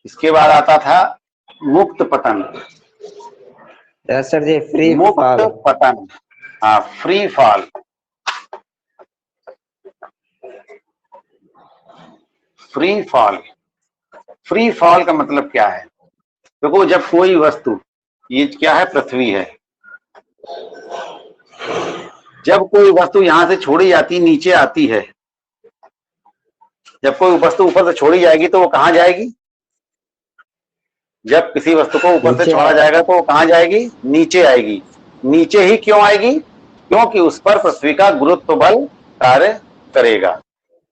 इसके बाद आता था मुक्त पतन। सर जी फ्री मुक्त फॉल। पतन, हाँ free fall. Free fall, free fall का मतलब क्या है? देखो जब कोई वस्तु, ये क्या है, पृथ्वी है, जब कोई वस्तु यहां से छोड़ी जाती नीचे आती है, जब कोई वस्तु ऊपर से छोड़ी जाएगी तो वो कहां जाएगी? जब किसी वस्तु को ऊपर से छोड़ा जाएगा तो वो कहां जाएगी? नीचे आएगी। नीचे ही क्यों आएगी? क्योंकि उस पर पृथ्वी का गुरुत्व बल कार्य करेगा।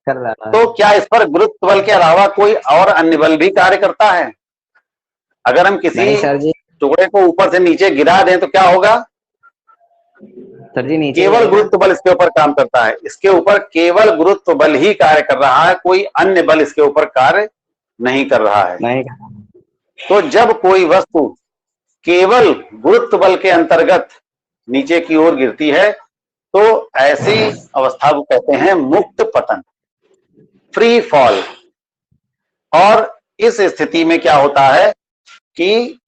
कर रहा है। तो क्या इस पर गुरुत्व बल के अलावा कोई और अन्य बल भी कार्य करता है? अगर हम किसी सर जी, टुकड़े को ऊपर से नीचे गिरा दें तो क्या होगा? सर जी नीचे केवल गुरुत्व बल इसके ऊपर काम करता है। इसके ऊपर केवल गुरुत्व बल ही कार्य कर रहा है, कोई अन्य बल इसके ऊपर कार्य नहीं कर रहा है। नहीं। तो जब कोई वस्तु केवल गुरुत्व बल के अंतर्गत नीचे की ओर गिरती है तो ऐसी अवस्था को कहते हैं मुक्त पतन, फ्री फॉल। और इस स्थिति में क्या होता है कि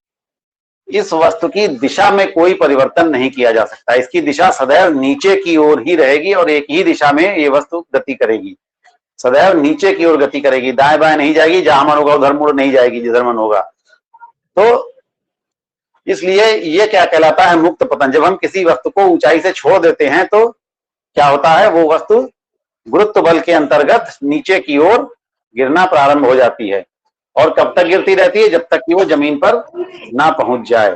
इस वस्तु की दिशा में कोई परिवर्तन नहीं किया जा सकता। इसकी दिशा सदैव नीचे की ओर ही रहेगी और एक ही दिशा में ये वस्तु गति करेगी, सदैव नीचे की ओर गति करेगी, दाएं बाएं नहीं जाएगी, जहां मन होगा उधर मुड़ नहीं जाएगी जिधर मन होगा। तो इसलिए ये क्या कहलाता है? मुक्त पतन। जब हम किसी वस्तु को ऊंचाई से छोड़ देते हैं तो क्या होता है? वो वस्तु गुरुत्व बल के अंतर्गत नीचे की ओर गिरना प्रारंभ हो जाती है। और कब तक गिरती रहती है? जब तक कि वो जमीन पर ना पहुंच जाए।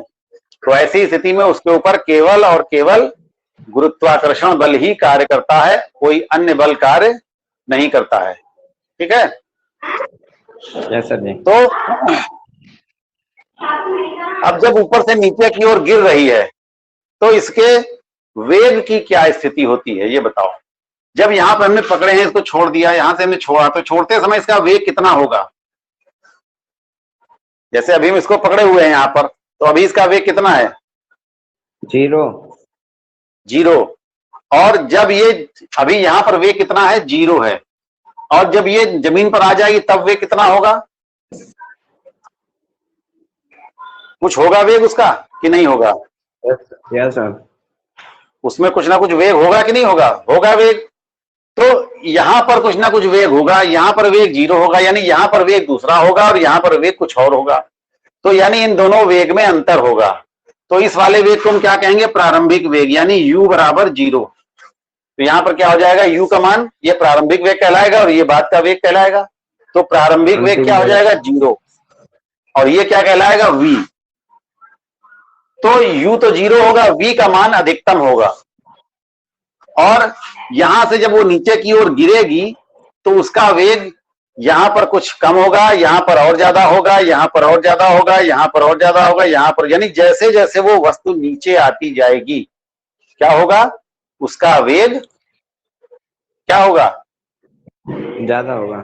तो ऐसी स्थिति में उसके ऊपर केवल और केवल गुरुत्वाकर्षण बल ही कार्य करता है, कोई अन्य बल कार्य नहीं करता है। ठीक है? यस सर जी। तो अब जब ऊपर से नीचे की ओर गिर रही है तो इसके वेग की क्या स्थिति होती है, ये बताओ। जब यहां पर हमने पकड़े हैं, इसको छोड़ दिया, यहां से हमने छोड़ा, तो छोड़ते समय इसका वेग कितना होगा? जैसे अभी हम इसको पकड़े हुए हैं यहां पर, तो अभी इसका वेग कितना है? 0। 0। और जब ये अभी यहां पर वेग कितना है? 0 है। और जब ये जमीन पर आ जाएगी तब वेग कितना होगा? कुछ होगा वेग उसका कि नहीं होगा? Yes sir. उसमें कुछ ना कुछ वेग होगा कि नहीं होगा? होगा वेग। तो यहां पर कुछ ना कुछ वेग होगा, यहां पर वेग 0 होगा, यानी यहां पर वेग दूसरा होगा और यहां पर वेग कुछ और होगा। तो यानी इन दोनों वेग में अंतर होगा। तो इस वाले वेग को हम क्या कहेंगे? प्रारंभिक वेग, यानी u बराबर 0। तो यहां पर क्या हो जाएगा? u का मान, ये प्रारंभिक वेग कहलाएगा और ये बाद का वेग कहलाएगा। तो प्रारंभिक वेग क्या हो जाएगा? 0। और ये क्या कहलाएगा? v। तो u तो 0 होगा, v का मान अधिकतम होगा। और यहां से जब वो नीचे की ओर गिरेगी तो उसका वेग यहां पर कुछ कम होगा, यहां पर और ज्यादा होगा, यहां पर और ज्यादा होगा, यहां पर और ज्यादा होगा, यहां पर, यानी जैसे जैसे वो वस्तु नीचे आती जाएगी क्या होगा? उसका वेग क्या होगा? ज्यादा होगा।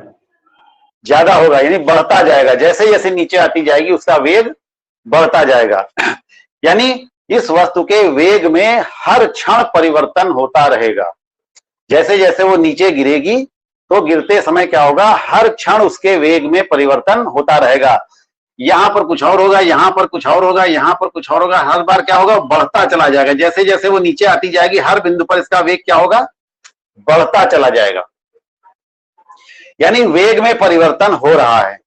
ज्यादा होगा, यानी बढ़ता जाएगा। जैसे जैसे नीचे आती जाएगी उसका वेग बढ़ता जाएगा। यानी इस वस्तु के वेग में हर क्षण परिवर्तन होता रहेगा। जैसे जैसे वो नीचे गिरेगी तो गिरते समय क्या होगा? हर क्षण उसके वेग में परिवर्तन होता रहेगा। यहां पर कुछ और होगा, यहां पर कुछ और होगा, यहां पर कुछ और होगा, हर बार क्या होगा? बढ़ता चला जाएगा। जैसे जैसे वो नीचे आती जाएगी हर बिंदु पर इसका वेग क्या होगा? बढ़ता चला जाएगा। यानी वेग में परिवर्तन हो रहा है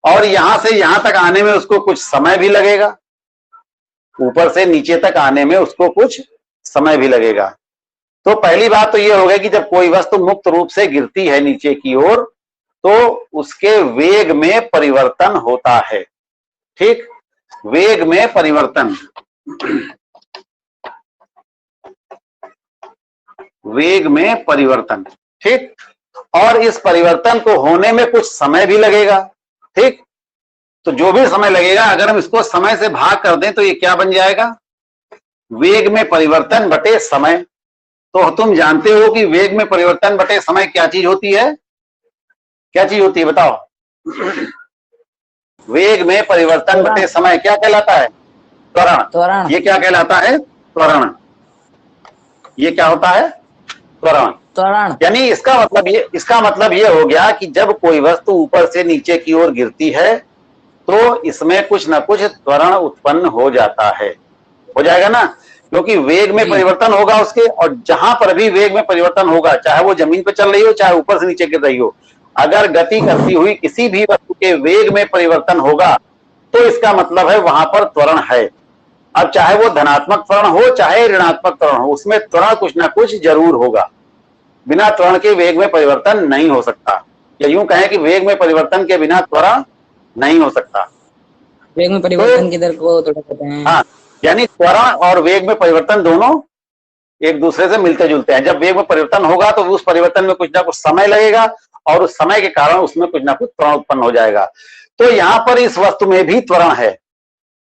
और यहां से यहां तक आने में उसको कुछ समय भी लगेगा, ऊपर से नीचे तक आने में उसको कुछ समय भी लगेगा। तो पहली बात तो यह होगा कि जब कोई वस्तु मुक्त रूप से गिरती है नीचे की ओर तो उसके वेग में परिवर्तन होता है। ठीक, वेग में परिवर्तन, वेग में परिवर्तन। ठीक, और इस परिवर्तन को होने में कुछ समय भी लगेगा। ठीक, तो जो भी समय लगेगा अगर हम इसको समय से भाग कर दें तो ये क्या बन जाएगा? वेग में परिवर्तन बटे समय। तो तुम जानते हो कि वेग में परिवर्तन बटे समय क्या चीज होती है? क्या चीज होती है बताओ? वेग में परिवर्तन बटे समय क्या कहलाता है? त्वरण। ये क्या कहलाता है? त्वरण। ये क्या होता है? त्वरण। यानी इसका मतलब ये हो गया कि जब कोई वस्तु ऊपर से नीचे की ओर गिरती है तो इसमें कुछ ना कुछ त्वरण उत्पन्न हो जाता है, हो जाएगा ना, क्योंकि वेग में परिवर्तन होगा उसके, और जहां पर भी वेग में परिवर्तन होगा, चाहे वो जमीन पर चल रही हो चाहे ऊपर से नीचे गिर रही हो, अगर गति करती हुई किसी भी वस्तु के वेग में परिवर्तन होगा तो इसका मतलब है वहां पर त्वरण है। अब चाहे वो धनात्मक त्वरण हो चाहे ऋणात्मक त्वरण हो, उसमें त्वरण कुछ ना कुछ जरूर होगा। बिना त्वरण के वेग में परिवर्तन नहीं हो सकता, या यूं कहें कि वेग में परिवर्तन के बिना त्वरण नहीं हो सकता। वेग में परिवर्तन की दर को थोड़ा कहते हैं। हाँ, यानी त्वरण और वेग में परिवर्तन दोनों एक दूसरे से मिलते जुलते हैं। जब वेग में परिवर्तन होगा तो उस परिवर्तन में कुछ ना कुछ समय लगेगा, और उस समय के कारण उसमें कुछ ना कुछ त्वरण उत्पन्न हो जाएगा। तो यहां पर इस वस्तु में भी त्वरण है।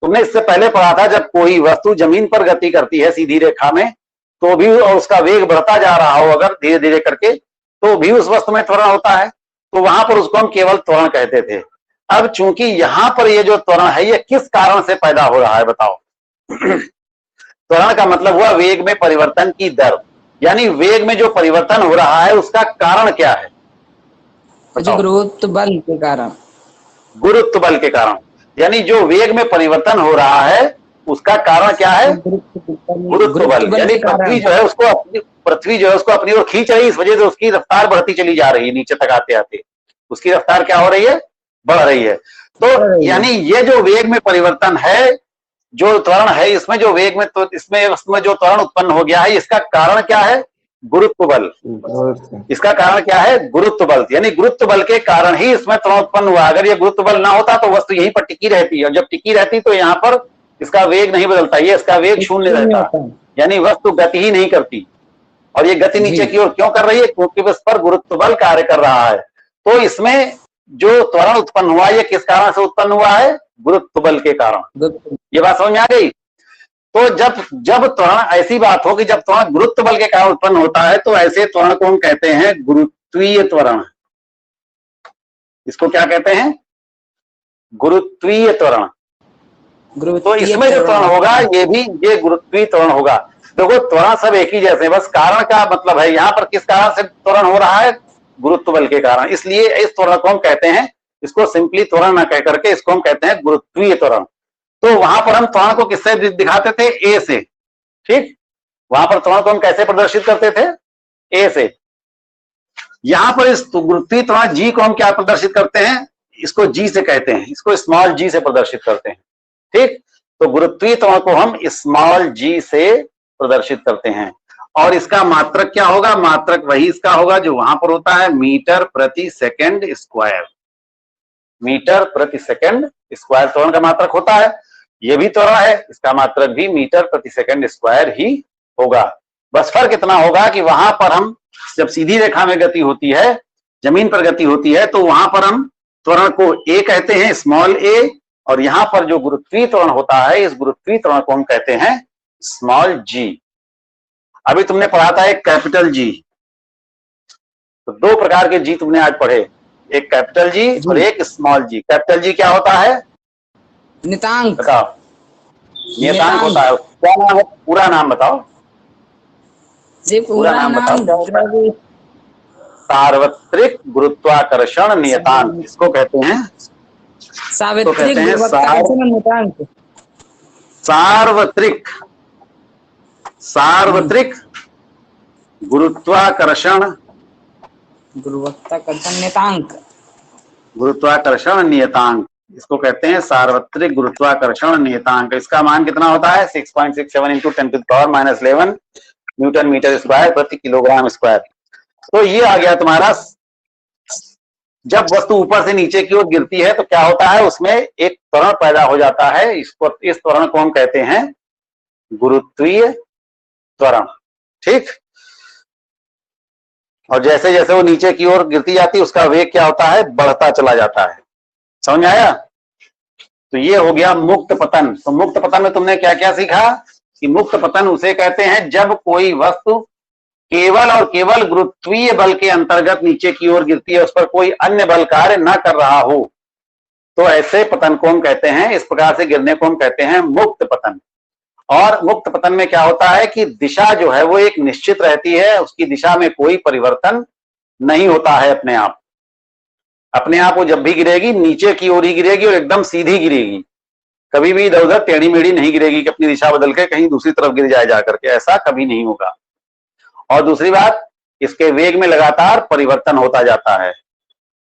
तुमने इससे पहले पढ़ा था, जब कोई वस्तु जमीन पर गति करती है सीधी रेखा में, तो भी और उसका वेग बढ़ता जा रहा हो अगर धीरे धीरे करके, तो भी उस वस्तु में त्वरण होता है। तो वहां पर उसको हम केवल त्वरण कहते थे। अब चूंकि यहां पर ये जो त्वरण है ये किस कारण से पैदा हो रहा है बताओ। त्वरण का मतलब हुआ वेग में परिवर्तन की दर, यानी वेग में जो परिवर्तन हो रहा है उसका कारण क्या है? जो गुरुत्व बल के कारण। गुरुत्व बल के कारण, यानी जो वेग में परिवर्तन हो रहा है उसका कारण क्या है? गुरुत्व बल। यानी पृथ्वी जो है उसको अपनी ओर खींच रही है, इस वजह से उसकी रफ्तार बढ़ती चली जा रही है, नीचे तक आते आते उसकी रफ्तार क्या हो रही है? बढ़ रही है। तो यानी ये जो वेग में परिवर्तन है, जो त्वरण है, इसमें जो वेग में तो इसमें जो त्वरण उत्पन्न हो गया है, इसका कारण क्या है? गुरुत्व बल। इसका कारण क्या है? गुरुत्व बल। यानी गुरुत्व बल के कारण ही इसमें त्वरण उत्पन्न हुआ। अगर ये गुरुत्व बल ना होता तो वस्तु यहीं पर टिकी रहती, और जब टिकी रहती तो यहाँ पर इसका वेग नहीं बदलता, ये इसका वेग शून्य रहता, यानी वस्तु गति ही नहीं करती। और ये गति नीचे की ओर क्यों कर रही है? क्योंकि इस पर गुरुत्व बल कार्य कर रहा है। तो इसमें जो त्वरण उत्पन्न हुआ ये किस कारण से उत्पन्न हुआ है? गुरुत्व बल के कारण। ये बात समझ में आ गई? तो जब त्वरण, ऐसी बात हो कि जब त्वरण गुरुत्व बल के कारण उत्पन्न होता है तो ऐसे त्वरण को हम कहते हैं गुरुत्वीय त्वरण। इसको क्या कहते हैं? गुरुत्वीय त्वरण। तो इसमें जो त्वरण होगा ये गुरुत्वीय त्वरण होगा। देखो त्वरण सब एक ही जैसे, बस कारण का मतलब है यहाँ पर किस कारण से त्वरण हो रहा है? गुरुत्व बल के कारण। इसलिए इस त्वरण को हम कहते हैं, इसको सिंपली त्वरण ना कह करके इसको हम कहते हैं गुरुत्वीय त्वरण। तो वहां पर हम त्वरण को किससे दिखाते थे? ए से। ठीक, वहां पर त्वरण को हम कैसे प्रदर्शित करते थे? ए से। यहां पर इस गुरुत्वीय त्वरण जी को हम क्या प्रदर्शित करते हैं? इसको जी से कहते हैं, इसको स्मॉल जी से प्रदर्शित करते हैं। ठीक, तो गुरुत्वीय त्वरण को हम स्मॉल जी से प्रदर्शित करते हैं। और इसका मात्रक क्या होगा? मात्रक वही इसका होगा जो वहां पर होता है, मीटर प्रति सेकंड स्क्वायर। मीटर प्रति सेकंड स्क्वायर त्वरण का मात्रक होता है। ये भी त्वरण है, इसका मात्रक भी मीटर प्रति सेकंड स्क्वायर ही होगा। बस फर्क इतना होगा कि वहां पर हम जब सीधी रेखा में गति होती है, जमीन पर गति होती है, तो वहां पर हम त्वरण को ए कहते हैं, स्मॉल ए, और यहां पर जो गुरुत्वीय त्वरण होता है, इस गुरुत्वीय त्वरण को हम कहते हैं स्मॉल जी। अभी तुमने पढ़ा था एक कैपिटल जी, तो दो प्रकार के जी तुमने आज पढ़े, एक कैपिटल जी और एक स्मॉल जी। कैपिटल जी क्या होता है? नियतांक। बताओ। नियतांक होता है। क्या नाम है? पूरा नाम बताओ। पूरा नाम बताओ। सार्वत्रिक गुरुत्वाकर्षण नियतांक, इसको कहते हैं सार्वत्रिक गुरुत्वाकर्षण नियतांक। सार्वत्रिक गुरुत्वाकर्षण नियतांक। गुरुत्वाकर्षण नियतांक, इसको कहते हैं सार्वत्रिक गुरुत्वाकर्षण नियतांक। इसका मान कितना होता है? 6.67 इंटू 10⁻11 न्यूटन मीटर स्क्वायर प्रति किलोग्राम स्क्वायर। तो ये आ गया तुम्हारा। जब वस्तु ऊपर से नीचे की ओर गिरती है तो क्या होता है? उसमें एक त्वरण पैदा हो जाता है। इस त्वरण को हम कहते हैं गुरुत्वीय त्वरण। ठीक, और जैसे जैसे वो नीचे की ओर गिरती जाती है उसका वेग क्या होता है? बढ़ता चला जाता है। समझ में आया? तो ये हो गया मुक्त पतन। तो मुक्त पतन में तुमने क्या क्या सीखा? कि मुक्त पतन उसे कहते हैं जब कोई वस्तु केवल और केवल गुरुत्वीय बल के अंतर्गत नीचे की ओर गिरती है, उस पर कोई अन्य बल कार्य न कर रहा हो, तो ऐसे पतन को हम कहते हैं, इस प्रकार से गिरने को हम कहते हैं मुक्त पतन। और मुक्त पतन में क्या होता है कि दिशा जो है वो एक निश्चित रहती है, उसकी दिशा में कोई परिवर्तन नहीं होता है अपने आप। अपने आप वो जब भी गिरेगी नीचे की ओर ही गिरेगी और एकदम सीधी गिरेगी, कभी भी इधर उधर टेढ़ी मेढ़ी नहीं गिरेगी कि अपनी दिशा बदल के कहीं दूसरी तरफ गिर जाए जाकर के, ऐसा कभी नहीं होगा। और दूसरी बात, इसके वेग में लगातार परिवर्तन होता जाता है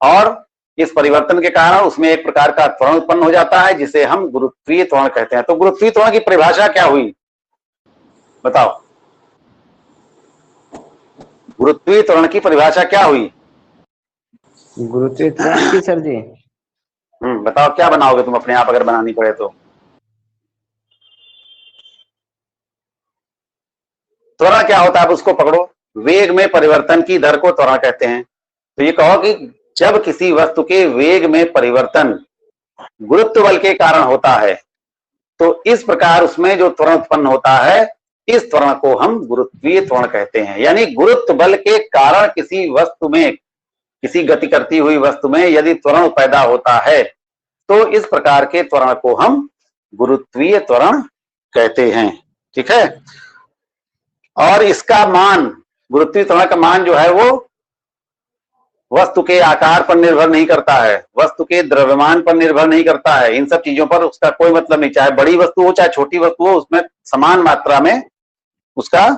और इस परिवर्तन के कारण उसमें एक प्रकार का त्वरण उत्पन्न हो जाता है जिसे हम गुरुत्वीय त्वरण कहते हैं। तो गुरुत्वीय त्वरण की परिभाषा क्या हुई, बताओ? गुरुत्वीय त्वरण की परिभाषा क्या हुई? गुरुत्वीय त्वरण की सर जी? बताओ क्या बनाओगे तुम अपने आप अगर बनानी पड़े तो? त्वरण क्या होता है, आप उसको पकड़ो। वेग में परिवर्तन की दर को त्वरण कहते हैं। तो ये कहो कि जब किसी वस्तु के वेग में परिवर्तन गुरुत्व बल के कारण होता है तो इस प्रकार उसमें जो त्वरण उत्पन्न होता है, इस त्वरण को हम गुरुत्वीय त्वरण कहते हैं। यानी गुरुत्व बल के कारण किसी वस्तु में, किसी गति करती हुई वस्तु में यदि त्वरण पैदा होता है तो इस प्रकार के त्वरण को हम गुरुत्वीय त्वरण कहते हैं। ठीक है। और इसका मान, गुरुत्वीय त्वरण का मान जो है वो वस्तु के आकार पर निर्भर नहीं करता है, वस्तु के द्रव्यमान पर निर्भर नहीं करता है, इन सब चीजों पर उसका कोई मतलब नहीं। चाहे बड़ी वस्तु हो चाहे छोटी वस्तु हो, उसमें समान मात्रा में उसका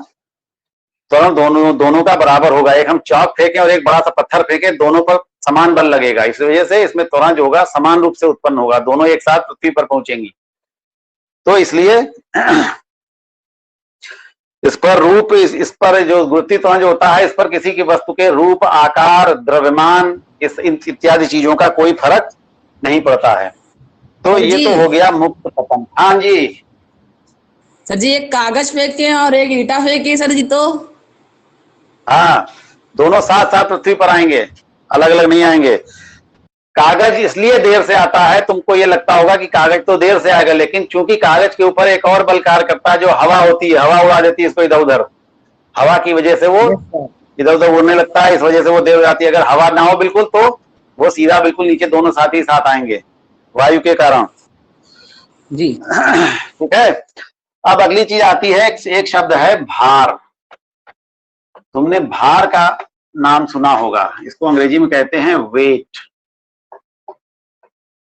त्वरण दोनों का बराबर होगा। एक हम चौक फेंकें और एक बड़ा सा पत्थर फेंकें, दोनों पर समान बल लगेगा। इस वजह से इसमें त्वरण जो होगा समान रूप से उत्पन्न होगा, दोनों एक साथ पृथ्वी पर पहुंचेंगी। तो इसलिए इस पर जो गुरुत्वीय त्वरण जो होता है, इस पर किसी की वस्तु के रूप, आकार, द्रव्यमान इत्यादि चीजों का कोई फर्क नहीं पड़ता है। तो ये तो हो गया मुक्त पतन। हाँ जी सर जी, एक कागज फेंके और एक ईटा फेंके सर जी, तो हाँ, दोनों साथ साथ पृथ्वी पर आएंगे, अलग अलग नहीं आएंगे। कागज इसलिए देर से आता है, तुमको ये लगता होगा कि कागज तो देर से आएगा, लेकिन चूंकि कागज के ऊपर एक और बल कार्य करता है जो हवा होती है, हवा उड़ा देती है इसको इधर उधर, हवा की वजह से वो इधर उधर उड़ने लगता है, इस वजह से वो देर हो जाती है। अगर हवा ना हो बिल्कुल तो वो सीधा बिल्कुल नीचे दोनों साथ ही साथ आएंगे वायु के कारण जी। ठीक है। अब अगली चीज आती है, एक शब्द है भार। तुमने भार का नाम सुना होगा, इसको अंग्रेजी में कहते हैं वेट।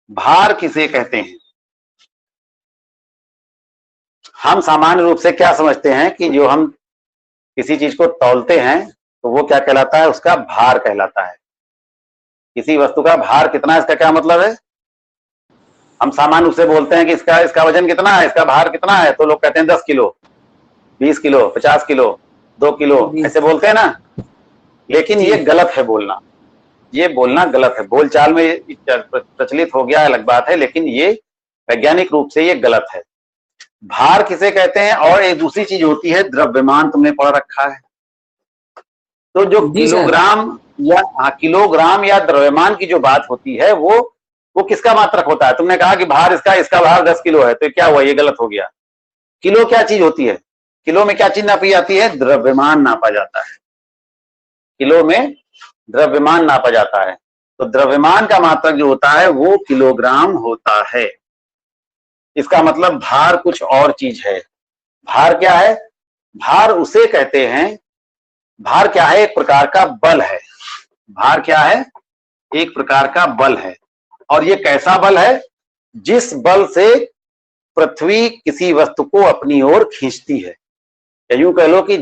भार किसे कहते हैं? हम सामान्य रूप से क्या समझते हैं कि जो हम किसी चीज को तौलते हैं तो वो क्या कहलाता है, उसका भार कहलाता है। किसी वस्तु का भार कितना है, इसका क्या मतलब है? हम सामान्य रूप से बोलते हैं कि इसका वजन कितना है, इसका भार कितना है, तो लोग कहते हैं 10 किलो, 20 किलो, 50 किलो, 2 किलो, ऐसे बोलते हैं ना। लेकिन ये गलत है बोलना, ये बोलना गलत है। बोलचाल में प्रचलित हो गया अलग बात है, लेकिन ये वैज्ञानिक रूप से ये गलत है। भार किसे कहते हैं? और एक दूसरी चीज होती है द्रव्यमान, तुमने पढ़ रखा है। तो जो किलोग्राम या द्रव्यमान की जो बात होती है वो किसका मात्रक होता है? तुमने कहा कि भार इसका भार 10 किलो है, तो क्या हुआ, ये गलत हो गया। किलो क्या चीज होती है? किलो में क्या चीज नापी जाती है? द्रव्यमान नापा जाता है। किलो में द्रव्यमान नापा जाता है। तो द्रव्यमान का मात्रक जो होता है वो किलोग्राम होता है। इसका मतलब भार कुछ और चीज है। भार क्या है? भार उसे कहते हैं, भार क्या है? एक प्रकार का बल है। भार क्या है? एक प्रकार का बल है। और ये कैसा बल है? जिस बल से पृथ्वी किसी वस्तु को अपनी ओर खींचती है, या यूं कह लो कि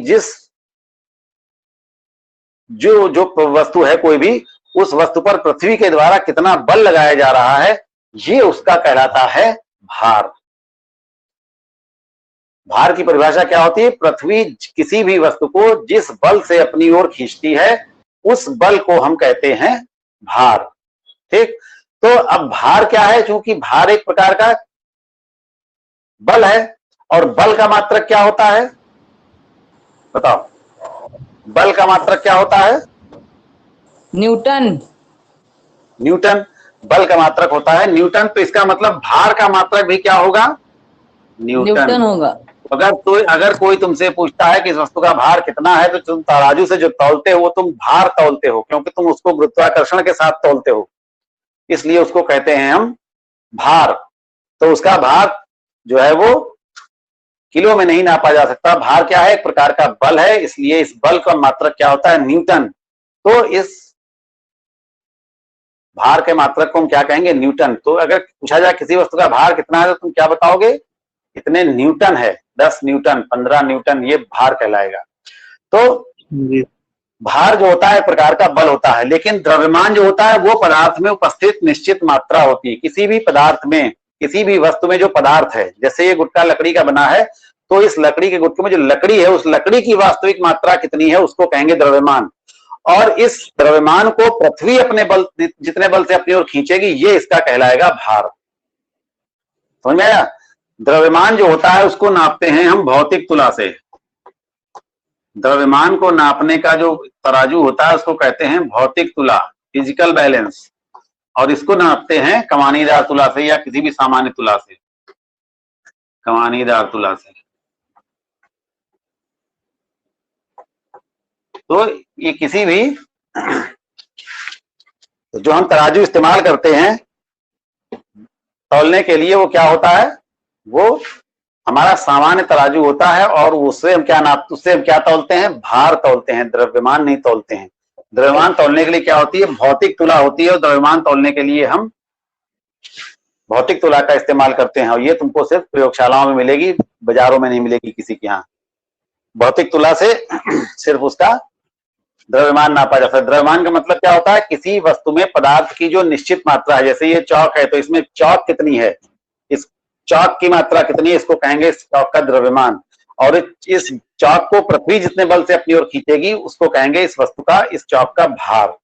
जो वस्तु है कोई भी, उस वस्तु पर पृथ्वी के द्वारा कितना बल लगाया जा रहा है, ये उसका कहलाता है भार। भार की परिभाषा क्या होती है? पृथ्वी किसी भी वस्तु को जिस बल से अपनी ओर खींचती है, उस बल को हम कहते हैं भार। ठीक। तो अब भार क्या है? चूंकि भार एक प्रकार का बल है, और बल का मात्रक क्या होता है, बताओ? बल का मात्रक क्या होता है? न्यूटन। न्यूटन बल का मात्रक होता है, न्यूटन। तो इसका मतलब भार का मात्रक भी क्या होगा? न्यूटन होगा। अगर कोई तुमसे पूछता है कि इस वस्तु का भार कितना है, तो तुम तराजू से जो तौलते हो वो तुम भार तौलते हो, क्योंकि तुम उसको गुरुत्वाकर्षण के साथ तौलते हो, इसलिए उसको कहते हैं हम भार। तो उसका भार जो है वो किलो में नहीं नापा जा सकता। भार क्या है? एक प्रकार का बल है, इसलिए इस बल का मात्रक क्या होता है? न्यूटन। तो इस भार के मात्रक को हम क्या कहेंगे? न्यूटन। तो अगर पूछा जाए किसी वस्तु का भार कितना है तो तुम क्या बताओगे? इतने न्यूटन है, 10 न्यूटन, 15 न्यूटन, ये भार कहलाएगा। तो भार जो होता है एक प्रकार का बल होता है, लेकिन द्रव्यमान जो होता है वो पदार्थ में उपस्थित निश्चित मात्रा होती है। किसी भी पदार्थ में, किसी भी वस्तु में जो पदार्थ है, जैसे ये गुटका लकड़ी का बना है, तो इस लकड़ी के गुटके में जो लकड़ी है, उस लकड़ी की वास्तविक मात्रा कितनी है उसको कहेंगे द्रव्यमान। और इस द्रव्यमान को पृथ्वी अपने बल, जितने बल से अपनी ओर खींचेगी, ये इसका कहलाएगा भार। समझ में आया? द्रव्यमान जो होता है उसको नापते हैं हम भौतिक तुला से। द्रव्यमान को नापने का जो तराजू होता है उसको कहते हैं भौतिक तुला, फिजिकल बैलेंस। और इसको नापते हैं कमानीदार तुला से या किसी भी सामान्य तुला से, कमानीदार तुला से। तो ये किसी भी जो हम तराजू इस्तेमाल करते हैं तौलने के लिए, वो क्या होता है? वो हमारा सामान्य तराजू होता है, और उससे हम क्या तौलते हैं? भार तौलते हैं, द्रव्यमान नहीं तौलते हैं। द्रव्यमान तौलने के लिए क्या होती है? भौतिक तुला होती है, और द्रव्यमान तौलने के लिए हम भौतिक तुला का इस्तेमाल करते हैं। और ये तुमको सिर्फ प्रयोगशालाओं में मिलेगी, बाजारों में नहीं मिलेगी किसी के यहाँ। भौतिक तुला से सिर्फ उसका द्रव्यमान नापा जाता है। द्रव्यमान का मतलब क्या होता है? किसी वस्तु में पदार्थ की जो निश्चित मात्रा है, जैसे ये चौक है तो इसमें चौक कितनी है, इस चौक की मात्रा कितनी है, इसको कहेंगे इस चौक का द्रव्यमान। और इस चौक को पृथ्वी जितने बल से अपनी ओर खींचेगी उसको कहेंगे इस वस्तु का, इस चौक का भार।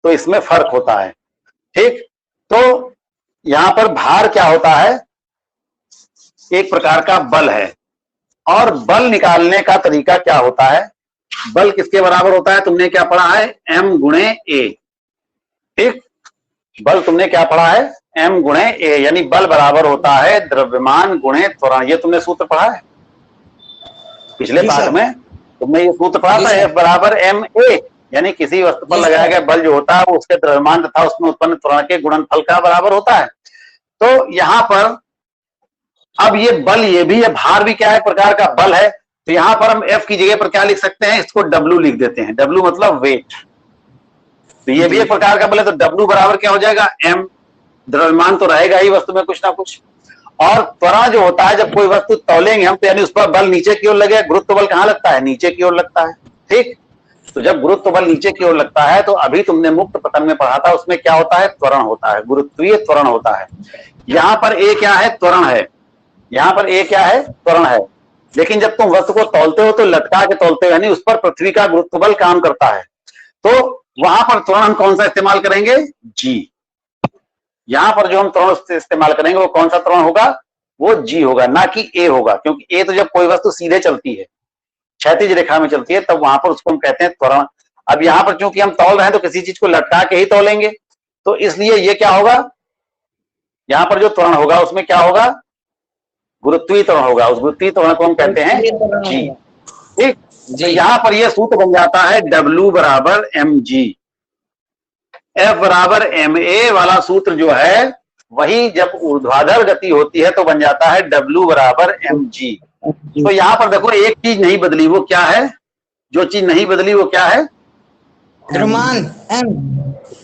तो इसमें फर्क होता है, ठीक। तो यहां पर भार क्या होता है? एक प्रकार का बल है। और बल निकालने का तरीका क्या होता है? बल किसके बराबर होता है? तुमने क्या पढ़ा है? M गुणे A, ठीक। बल तुमने क्या पढ़ा है? M गुणे A, यानी बल बराबर होता है द्रव्यमान गुणे त्वरण। ये तुमने सूत्र पढ़ा है पिछले पाठ में, तुमने ये सूत्र पढ़ा था, F बराबर ma, यानी किसी वस्तु पर लगाया गया बल जो होता है वो उसके द्रव्यमान तथा उसमें उत्पन्न त्वरण के गुणनफल का बराबर होता है। तो यहां पर अब ये बल, ये भी है, भार भी क्या है? प्रकार का बल है। तो यहां पर हम F की जगह पर क्या लिख सकते हैं? इसको W लिख देते हैं। W मतलब वेट। तो ये भी एक प्रकार का बल है। तो W बराबर क्या हो जाएगा? M। द्रव्यमान तो रहेगा ही वस्तु में कुछ ना कुछ। और त्वरण जो होता है, जब कोई वस्तु तौलेंगे हम तो यानी उस पर बल नीचे की ओर लगेगा। गुरुत्व बल कहां लगता है? नीचे की ओर लगता है, ठीक। तो जब गुरुत्व बल नीचे की ओर लगता है, तो अभी तुमने मुक्त पतन में पढ़ा था, उसमें क्या होता है? त्वरण होता है, गुरुत्वीय त्वरण होता है। यहां पर A क्या है? त्वरण है। यहां पर A क्या है? त्वरण है। लेकिन जब तुम वस्तु को तौलते हो तो लटका के तौलते हो, यानी उस पर पृथ्वी का गुरुत्व बल काम करता है। तो वहां पर त्वरण हम कौन सा इस्तेमाल करेंगे? G। यहां पर जो हम त्वरण इस्तेमाल करेंगे वो कौन सा त्वरण होगा? वो G होगा, ना कि A होगा। क्योंकि A तो जब कोई वस्तु सीधे चलती है, क्षैतिज रेखा में चलती है, तब वहां पर उसको हम कहते हैं त्वरण। अब यहां पर चूंकि हम तौल रहे हैं तो किसी चीज को लटका के ही तौलेंगे, तो इसलिए ये क्या होगा? यहां पर जो त्वरण होगा उसमें क्या होगा? गुरुत्वीय त्वरण होगा। उस गुरुत्वीय त्वरण को हम कहते हैं G, ठीक। तो यहां पर यह सूत्र बन जाता है W बराबर mg। F बराबर ma वाला सूत्र जो है वही जब ऊर्ध्वाधर गति होती है तो बन जाता है W बराबर mg। तो यहां पर देखो एक चीज नहीं बदली, वो क्या है? जो चीज नहीं बदली वो क्या है? द्रव्यमान,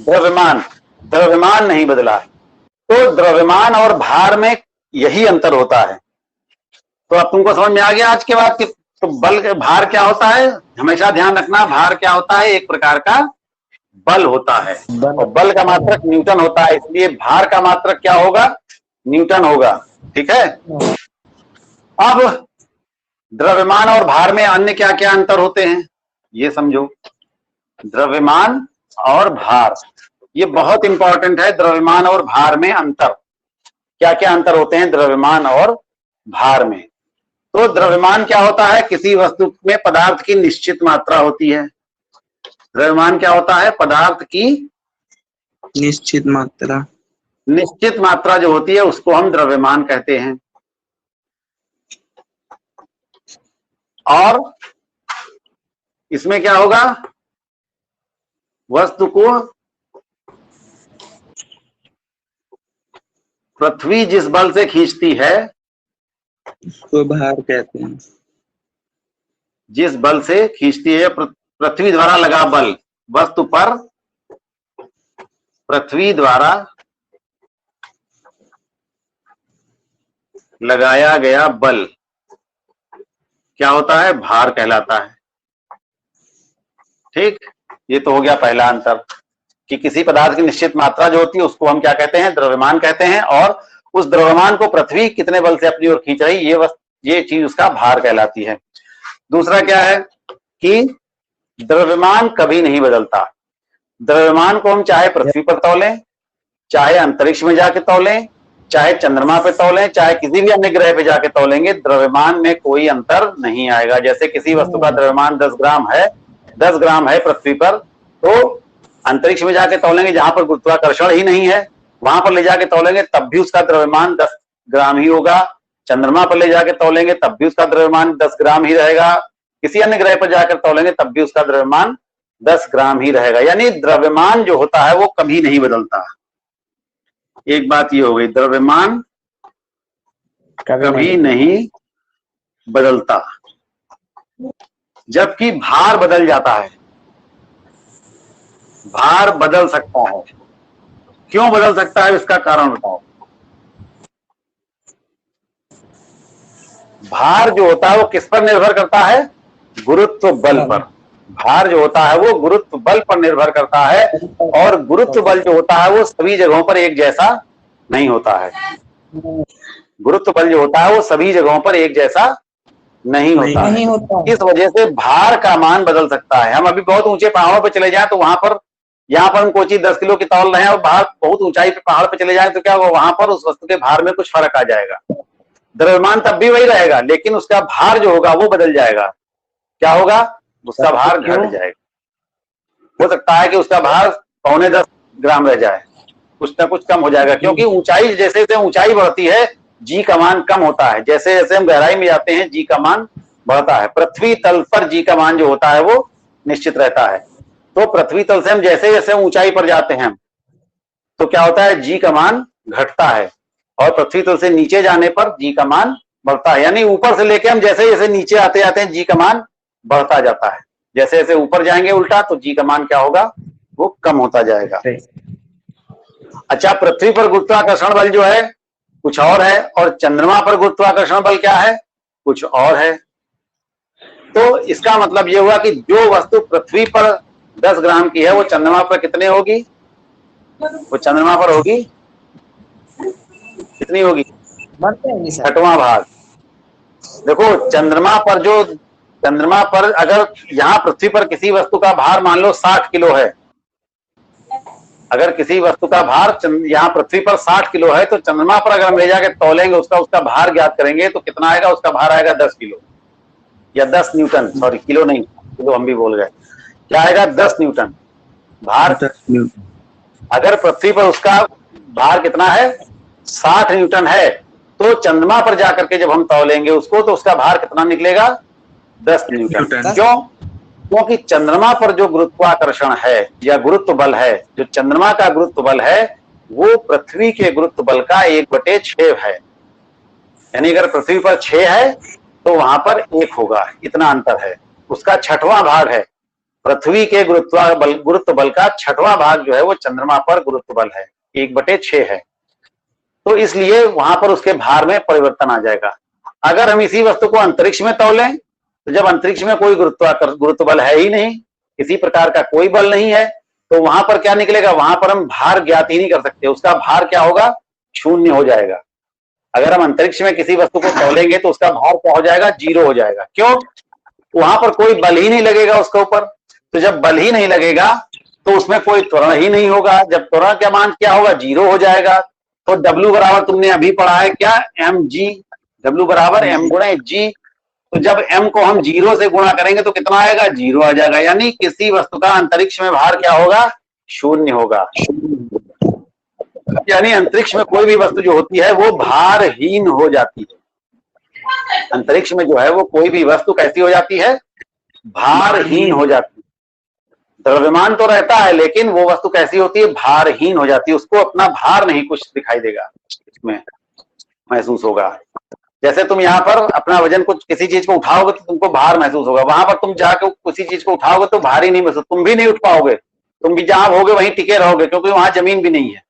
द्रव्यमान। द्रव्यमान नहीं बदला। तो द्रव्यमान और भार में यही अंतर होता है। तो अब तुमको समझ में आ गया आज के बाद कि तो बल, भार क्या होता है? हमेशा ध्यान रखना, भार क्या होता है? एक प्रकार का बल होता है। और बल का मात्रक न्यूटन होता है, इसलिए भार का मात्रक क्या होगा? न्यूटन होगा, ठीक है। अब द्रव्यमान और भार में अन्य क्या क्या अंतर होते हैं ये समझो। द्रव्यमान और भार, ये बहुत इंपॉर्टेंट है। द्रव्यमान और भार में अंतर, क्या क्या अंतर होते हैं द्रव्यमान और भार में? तो द्रव्यमान क्या होता है? किसी वस्तु में पदार्थ की निश्चित मात्रा होती है। द्रव्यमान क्या होता है? पदार्थ की निश्चित मात्रा। निश्चित मात्रा जो होती है उसको हम द्रव्यमान कहते हैं। और इसमें क्या होगा? वस्तु को पृथ्वी जिस बल से खींचती है उसको भार कहते हैं। जिस बल से खींचती है, पृथ्वी द्वारा लगा बल वस्तु पर, पृथ्वी द्वारा लगाया गया बल क्या होता है? भार कहलाता है। ठीक, ये तो हो गया पहला अंतर कि किसी पदार्थ की निश्चित मात्रा जो होती है उसको हम क्या कहते हैं? द्रव्यमान कहते हैं, और उस द्रव्यमान को पृथ्वी कितने बल से अपनी ओर खींच रही, ये चीज उसका भार कहलाती है। दूसरा क्या है कि द्रव्यमान कभी नहीं बदलता। द्रव्यमान को हम चाहे पृथ्वी पर तौलें, चाहे अंतरिक्ष में जाके तौलें, चाहे चंद्रमा पे तौलें, चाहे किसी भी अन्य ग्रह पे जाके तौलेंगे, द्रव्यमान में कोई अंतर नहीं आएगा। जैसे किसी वस्तु का द्रव्यमान 10 ग्राम है, 10 ग्राम है पृथ्वी पर, तो अंतरिक्ष में जाके तौलेंगे जहां पर गुरुत्वाकर्षण ही नहीं है, वहां पर ले जाके तौलेंगे तब भी उसका द्रव्यमान 10 ग्राम ही होगा। चंद्रमा पर ले जाके तौलेंगे तब भी उसका द्रव्यमान 10 ग्राम ही रहेगा। किसी अन्य ग्रह पर जाकर तौलेंगे तब भी उसका द्रव्यमान 10 ग्राम ही रहेगा। यानी द्रव्यमान जो होता है वो कभी नहीं बदलता। एक बात ये हो गई, द्रव्यमान कभी नहीं बदलता, जबकि भार बदल जाता है। भार बदल सकता है। क्यों बदल सकता है, इसका कारण बताओ। भार जो होता है वो किस पर निर्भर करता है? गुरुत्व बल पर। भार जो होता है वो गुरुत्व बल पर निर्भर करता है, और गुरुत्व बल जो होता है वो सभी जगहों पर एक जैसा नहीं होता है। गुरुत्व बल जो होता है वो सभी जगहों पर एक जैसा नहीं होता है। इस वजह से भार का मान बदल सकता है। हम अभी बहुत ऊंचे पहाड़ों पर चले जाएं तो वहां पर, यहाँ पर हम कोई चीज 10 किलो की तौल रहे हैं और बाहर बहुत ऊंचाई पे पहाड़ पे चले जाएं तो क्या होगा? वहां पर उस वस्तु के भार में कुछ फर्क आ जाएगा। द्रव्यमान तब भी वही रहेगा, लेकिन उसका भार जो होगा वो बदल जाएगा। क्या होगा? उसका भार घट जाएगा। हो सकता है कि उसका भार 0.25 ग्राम रह जाए, कुछ ना कुछ कम हो जाएगा, क्योंकि ऊंचाई जैसे जैसे ऊंचाई बढ़ती है जी का मान कम होता है। जैसे जैसे हम गहराई में जाते हैं जी का मान बढ़ता है। पृथ्वी तल पर जी का मान जो होता है वो निश्चित रहता है। तो पृथ्वी तल से हम जैसे जैसे ऊंचाई पर जाते हैं तो क्या होता है? जी का मान घटता है, और पृथ्वी तल से नीचे जाने पर जी का मान बढ़ता है। यानी ऊपर से लेके हम जैसे जैसे नीचे आते जाते हैं जी का मान बढ़ता जाता है। जैसे जैसे ऊपर जाएंगे उल्टा तो जी का मान क्या होगा? वो कम होता जाएगा। अच्छा, पृथ्वी पर गुरुत्वाकर्षण बल जो है कुछ और है, और चंद्रमा पर गुरुत्वाकर्षण बल क्या है? कुछ और है। तो इसका मतलब ये हुआ कि जो वस्तु पृथ्वी पर 10 ग्राम की है वो चंद्रमा पर कितने होगी? वो चंद्रमा पर होगी कितनी होगी? 6वां भाग। देखो, चंद्रमा पर अगर यहाँ पृथ्वी पर किसी वस्तु का भार मान लो 60 किलो है, अगर किसी वस्तु का भार यहाँ पृथ्वी पर 60 किलो है तो चंद्रमा पर अगर हम ले जाके तौलेंगे, उसका भार ज्ञात करेंगे तो कितना आएगा? उसका भार आएगा 10 किलो या 10 न्यूटन। सॉरी, किलो नहीं, किलो हम भी बोल गए। क्या आएगा? 10 न्यूटन भार। अगर पृथ्वी पर उसका भार कितना है? 60 न्यूटन है, तो चंद्रमा पर जाकर के जब हम तौलेंगे उसको तो उसका भार कितना निकलेगा? 10 न्यूटन। क्यों? क्योंकि चंद्रमा पर जो गुरुत्वाकर्षण है या गुरुत्व बल है, जो चंद्रमा का गुरुत्व बल है वो पृथ्वी के गुरुत्व बल का 1/6 है। यानी अगर पृथ्वी पर 6 है तो वहां पर 1 होगा, इतना अंतर है। उसका 6वां भाग है। पृथ्वी के गुरुत्व बल का 6वां भाग जो है वो चंद्रमा पर गुरुत्व बल है, 1/6 है। तो इसलिए वहां पर उसके भार में परिवर्तन आ जाएगा। अगर हम इसी वस्तु को अंतरिक्ष में तौलें तो जब अंतरिक्ष में कोई गुरुत्व बल है ही नहीं, किसी प्रकार का कोई बल नहीं है, तो वहां पर क्या निकलेगा? वहां पर हम भार ज्ञात ही नहीं कर सकते। उसका भार क्या होगा? 0 हो जाएगा। अगर हम अंतरिक्ष में किसी वस्तु को तौलेंगे तो उसका भार क्या हो जाएगा? 0 हो जाएगा। क्यों? वहां पर कोई बल ही नहीं लगेगा उसके ऊपर। तो जब बल ही नहीं लगेगा तो उसमें कोई त्वरण ही नहीं होगा। जब त्वरण का मान क्या होगा? 0 हो जाएगा। तो W बराबर तुमने अभी पढ़ा है क्या? mg। W बराबर m गुणे g। तो जब m को हम 0 से गुणा करेंगे तो कितना आएगा? 0 आ जाएगा। यानी किसी वस्तु का अंतरिक्ष में भार क्या होगा? 0 होगा। यानी अंतरिक्ष में कोई भी वस्तु जो होती है वो भारहीन हो जाती है। अंतरिक्ष में जो है वो कोई भी वस्तु कैसी हो जाती है? भारहीन हो जाती है। द्रव्यमान तो रहता है लेकिन वो वस्तु कैसी होती है? भारहीन हो जाती है। उसको अपना भार नहीं कुछ दिखाई देगा, इसमें महसूस होगा। जैसे तुम यहाँ पर अपना वजन कुछ किसी चीज को उठाओगे तो तुमको भार महसूस होगा, वहां पर तुम जाकर किसी चीज को उठाओगे तो भारी नहीं महसूस, तुम भी नहीं उठ पाओगे, तुम भी जहां होगे वहीं टिके रहोगे, क्योंकि वहां जमीन भी नहीं है।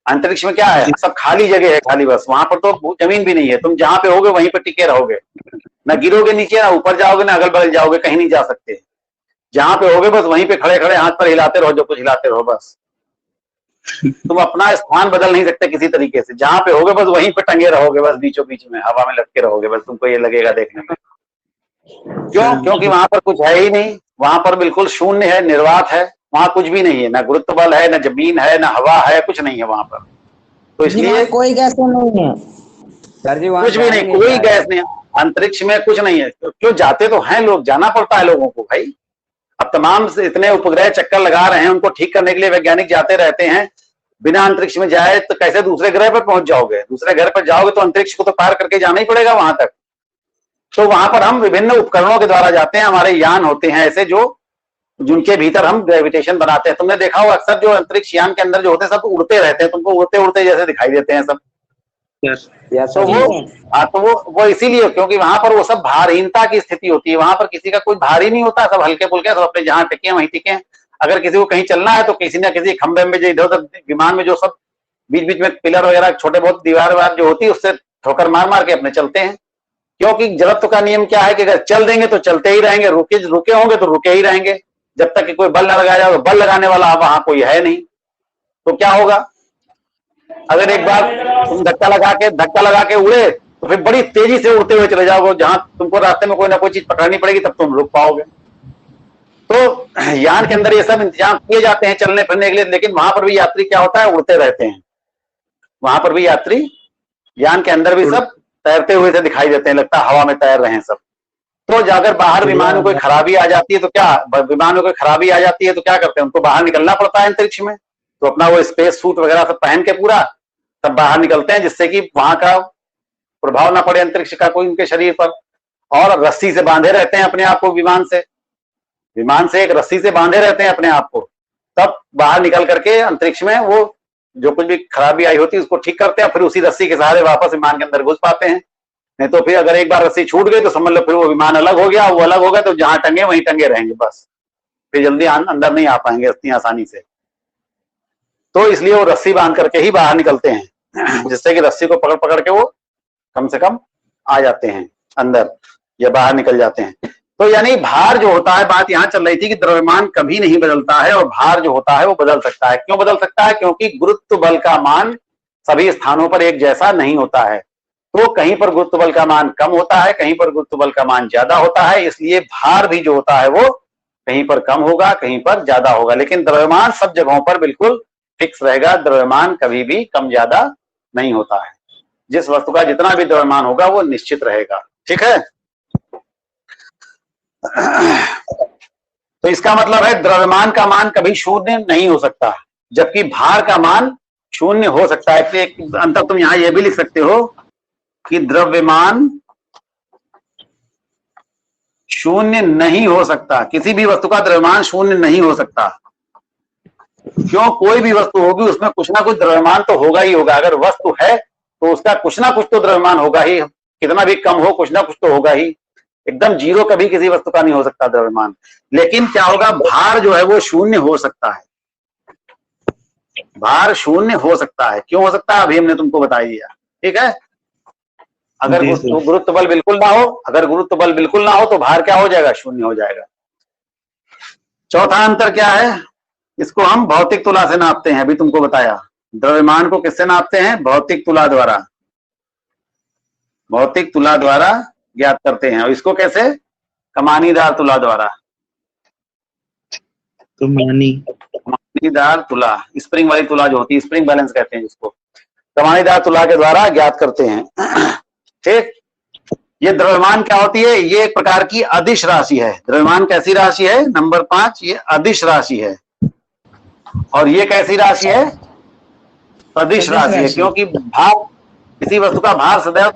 अंतरिक्ष में क्या है, सब खाली जगह है, खाली बस, वहां पर तो जमीन भी नहीं है। तुम जहां पे होगे वहीं पर टिके रहोगे, ना गिरोगे नीचे, ना ऊपर जाओगे, ना अगल बगल जाओगे, कहीं नहीं जा सकते। जहां पे होगे बस वहीं पे खड़े खड़े हाथ पर हिलाते रहो, जो कुछ हिलाते रहो बस। तुम अपना स्थान बदल नहीं सकते किसी तरीके से, जहां पे होगे बस वहीं पे टंगे रहोगे, बस बीचों बीच में हवा में लटके रहोगे, बस तुमको ये लगेगा देखने में। क्यों? क्योंकि वहां पर कुछ है ही नहीं, वहां पर बिल्कुल शून्य है, निर्वात है, वहां कुछ भी नहीं है, ना गुरुत्व बल है, ना जमीन है, ना हवा है, कुछ नहीं है वहां पर। तो इसलिए कोई गैस नहीं है सर जी, वहाँ कुछ भी नहीं, कोई गैस नहीं, अंतरिक्ष में कुछ नहीं है। क्यों? जाते तो हैं लोग, जाना पड़ता है लोगों को भाई। अब तमाम से इतने उपग्रह चक्कर लगा रहे हैं, उनको ठीक करने के लिए वैज्ञानिक जाते रहते हैं। बिना अंतरिक्ष में जाए तो कैसे दूसरे ग्रह पर पहुंच जाओगे? दूसरे ग्रह पर जाओगे तो अंतरिक्ष को तो पार करके जाना ही पड़ेगा वहां तक। तो वहां पर हम विभिन्न उपकरणों के द्वारा जाते हैं, हमारे यान होते हैं ऐसे जो जिनके भीतर हम ग्रेविटेशन बनाते हैं। तुमने देखा होगा अक्सर जो अंतरिक्ष यान के अंदर जो होते हैं सब उड़ते रहते हैं, तुमको उड़ते उड़ते जैसे दिखाई देते हैं सब। तो वो इसीलिए, क्योंकि वहां पर वो सब भारहीनता की स्थिति होती है, वहां पर किसी का कोई भार ही नहीं होता, सब हल्के फुल्के, सब अपने जहां टिके वहीं टिके। अगर किसी को कहीं चलना है तो किसी न किसी खंबे में जो इधर उधर विमान में जो सब बीच बीच में पिलर वगैरह छोटे बहुत दीवार वार जो होती है उससे ठोकर मार मार के अपने चलते हैं। क्योंकि जड़त्व का नियम क्या है कि अगर चल देंगे तो चलते ही रहेंगे, रुके होंगे तो रुके ही रहेंगे, जब तक कि कोई बल न लगाया जाए। तो बल लगाने वाला वहां कोई है नहीं, तो क्या होगा? अगर एक बार तुम धक्का लगा के उड़े तो फिर बड़ी तेजी से उड़ते हुए चले जाओगे, जहां तुमको रास्ते में कोई ना कोई चीज पकड़नी पड़ेगी तब तुम रुक पाओगे। तो यान के अंदर ये सब इंतजाम किए जाते हैं चलने फिरने के लिए, लेकिन वहां पर भी यात्री क्या होता है, उड़ते रहते हैं। वहां पर भी यात्री यान के अंदर भी सब तैरते हुए से दिखाई देते हैं, लगता है हवा में तैर रहे हैं सब। तो जाकर बाहर विमान में कोई खराबी आ जाती है तो क्या, विमान में कोई खराबी आ जाती है तो क्या करते हैं, उनको बाहर निकलना पड़ता है अंतरिक्ष में। तो अपना वो स्पेस सूट वगैरह सब पहन के पूरा तब बाहर निकलते हैं, जिससे कि वहां का प्रभाव ना पड़े अंतरिक्ष का कोई उनके शरीर पर। और रस्सी से बांधे रहते हैं अपने आप को, विमान से एक रस्सी से बांधे रहते हैं अपने आप को, तब बाहर निकल करके अंतरिक्ष में वो जो कुछ भी खराबी आई होती है उसको ठीक करते हैं, फिर उसी रस्सी के सहारे वापस विमान के अंदर घुस पाते हैं। नहीं तो फिर अगर एक बार रस्सी छूट गई तो समझ लो फिर वो विमान अलग हो गया, वो अलग हो गया तो जहां टंगे वहीं टंगे रहेंगे बस, फिर जल्दी अंदर नहीं आ पाएंगे इतनी आसानी से। तो इसलिए वो रस्सी बांध करके ही बाहर निकलते हैं, जिससे कि रस्सी को पकड़ पकड़ के वो कम से कम आ जाते हैं अंदर या बाहर निकल जाते हैं। तो यानी भार जो होता है, बात यहां चल रही थी कि द्रव्यमान कभी नहीं बदलता है और भार जो होता है वो बदल सकता है। क्यों बदल सकता है? क्योंकि गुरुत्व बल का मान सभी स्थानों पर एक जैसा नहीं होता है। तो कहीं पर गुरुत्व बल का मान कम होता है, कहीं पर गुरुत्व बल का मान ज्यादा होता है, इसलिए भार भी जो होता है वो कहीं पर कम होगा, कहीं पर ज्यादा होगा। लेकिन द्रव्यमान सब जगहों पर बिल्कुल फिक्स रहेगा, द्रव्यमान कभी भी कम ज्यादा नहीं होता है। जिस वस्तु का जितना भी द्रव्यमान होगा वो निश्चित रहेगा। ठीक है? तो इसका मतलब है द्रव्यमान का मान कभी शून्य नहीं हो सकता, जबकि भार का मान शून्य हो सकता है। एक अंतर तुम यहां यह भी लिख सकते हो कि द्रव्यमान शून्य नहीं हो सकता, किसी भी वस्तु का द्रव्यमान शून्य नहीं हो सकता। क्यों? कोई भी वस्तु होगी उसमें कुछ ना कुछ द्रव्यमान तो होगा ही होगा। अगर वस्तु है तो उसका कुछ ना कुछ तो द्रव्यमान होगा ही, कितना भी कम हो कुछ ना कुछ तो होगा ही। एकदम जीरो कभी किसी वस्तु का नहीं हो सकता द्रव्यमान। लेकिन क्या होगा, भार जो है वो शून्य हो सकता है, भार शून्य हो सकता है। क्यों हो सकता है? अभी हमने तुमको बता दिया। ठीक है? अगर गुरुत्व बल बिल्कुल ना हो, अगर गुरुत्व बल बिल्कुल ना हो तो भार क्या हो जाएगा? शून्य हो जाएगा। चौथा अंतर क्या है? इसको हम भौतिक तुला से नापते हैं। अभी तुमको बताया, द्रव्यमान को किससे नापते हैं? भौतिक तुला द्वारा, भौतिक तुला द्वारा ज्ञात करते हैं। और इसको कैसे? कमानीदार तुला द्वारा, कमानीदार तुला, स्प्रिंग वाली तुला जो होती है, स्प्रिंग बैलेंस कहते हैं जिसको, कमानीदार तुला के द्वारा ज्ञात करते हैं। ठीक? ये द्रव्यमान क्या होती है? ये एक प्रकार की अदिश राशि है। द्रव्यमान कैसी राशि है? नंबर 5, ये अदिश राशि है। और ये कैसी राशि है? सदिश राशि है। क्योंकि भार, किसी वस्तु का भार सदैव